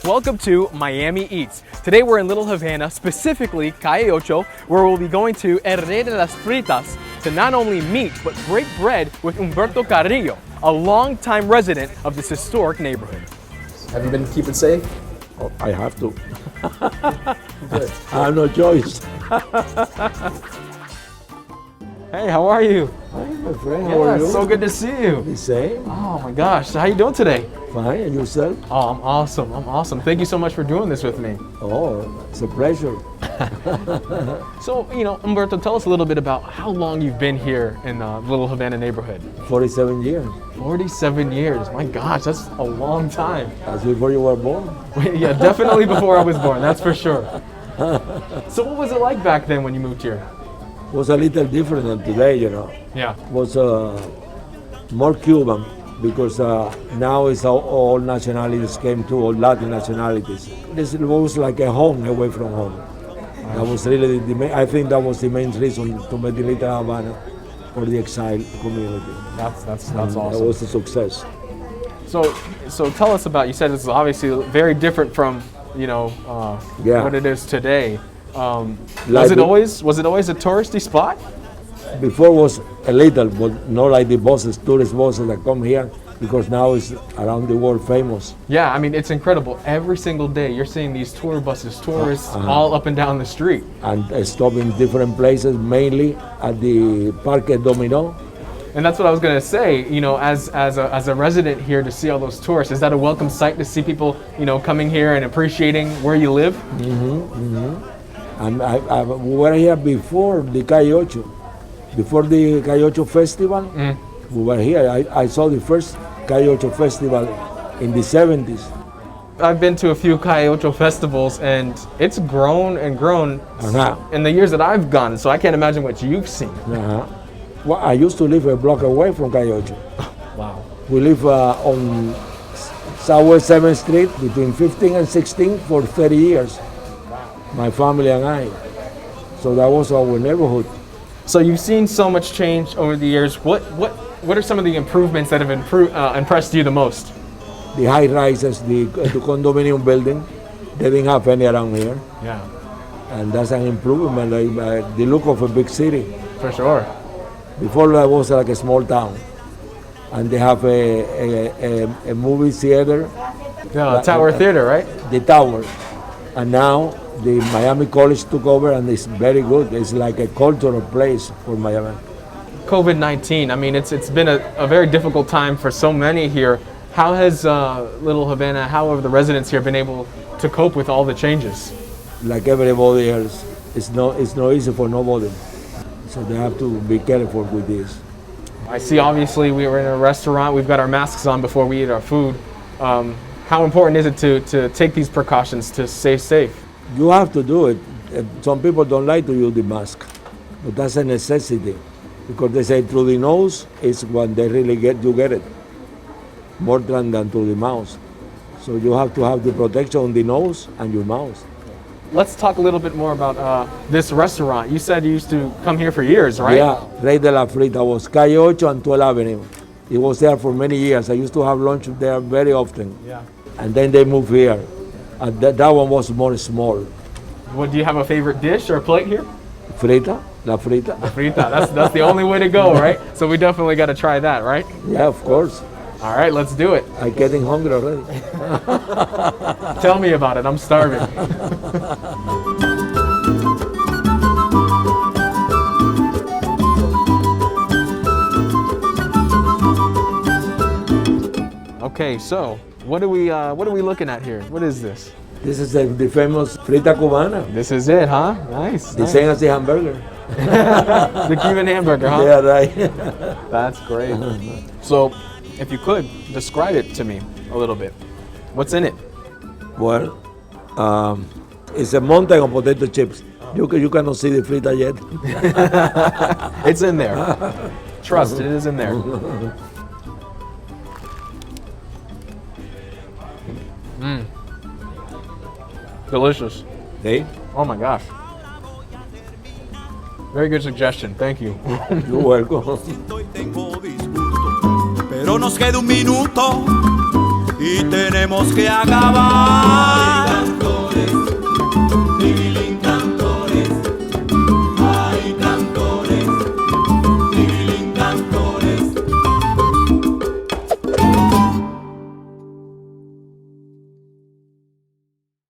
Welcome to Miami Eats. Today we're in Little Havana, specifically Calle Ocho, where we'll be going to El Rey de las Fritas to not only meet, but break bread with Humberto Carrillo, a longtime resident of this historic neighborhood. Have you been keeping safe? Oh, I have to. I have no choice. Hey, how are you? Hi, my friend. How are you? So good to see you. The same. Oh my gosh, so how you doing today? Fine. And yourself? Oh, I'm awesome. I'm awesome. Thank you so much for doing this with me. Oh, it's a pleasure. So, Humberto, tell us a little bit about how long you've been here in the Little Havana neighborhood. 47 yeyears. 47 years. My gosh, that's a long time. That's before you were born. Yeah, definitely before I was born, that's for sure. So what was it like back then when you moved here? It was a little different than today, Yeah. It was more Cuban because now it's all nationalities came to, all Latin nationalities. This was like a home away from home. That was really I think that was the main reason to make the Little Havana for the exiled community. That's awesome. That was a success. So tell us about, you said it's obviously very different from, what it is today. Was it always a touristy spot? Before was a little, but not like the buses, tourist buses that come here, because now it's around the world famous. Yeah, I mean, it's incredible. Every single day you're seeing these tour buses, tourists all up and down the street. And stop in different places, mainly at the Parque Domino. And that's what I was going to say, as a resident here, to see all those tourists, is that a welcome sight to see people, coming here and appreciating where you live? And we were here before the Calle Ocho. Before the Calle Ocho Festival, we were here. I saw the first Calle Ocho Festival in the 70s. I've been to a few Calle Ocho festivals, and it's grown and grown in the years that I've gone, so I can't imagine what you've seen. Well, I used to live a block away from Calle Ocho. Wow. We live on Southwest 7th Street between 15 and 16 for 30 years. My family and I. So that was our neighborhood. So you've seen so much change over the years. What are some of the improvements that have impressed you the most? The high rises, the condominium building, they didn't have any around here. Yeah. And that's an improvement, like the look of a big city. For sure. Before that was like a small town. And they have a movie theater. Yeah, Tower Theater, right? The Tower. And now the Miami College took over, and it's very good. It's like a cultural place for Miami. COVID-19, I mean, it's been a very difficult time for so many here. How has Little Havana, how have the residents here been able to cope with all the changes? Like everybody else, it's not easy for nobody. So they have to be careful with this. I see, obviously, we were in a restaurant. We've got our masks on before we eat our food. How important is it to take these precautions to stay safe? You have to do it. Some people don't like to use the mask, but that's a necessity, because they say through the nose is when they really get it, more than through the mouth. So you have to have the protection on the nose and your mouth. Let's talk a little bit more about this restaurant. You said you used to come here for years, right? Yeah, Rey de la Frita was Calle Ocho and 12th Avenue. It was there for many years. I used to have lunch there very often. Yeah. And then they moved here. And that one was more small. What, do you have a favorite dish or plate here? Frita, la frita. La frita, that's the only way to go, right? So we definitely got to try that, right? Yeah, of course. All right, let's do it. I'm getting hungry already. Tell me about it, I'm starving. Okay, so what are we looking at here? What is this? This is the famous frita cubana. This is it, huh? Nice. The same as the hamburger. The Cuban hamburger, huh? Yeah, right. That's great. So, if you could, describe it to me a little bit. What's in it? Well, it's a mountain of potato chips. You cannot see the frita yet. It's in there. Trust, it is in there. Delicious. Hey? Oh my gosh. Very good suggestion. Thank you. You're welcome. Pero nos queda un minuto y tenemos que acabar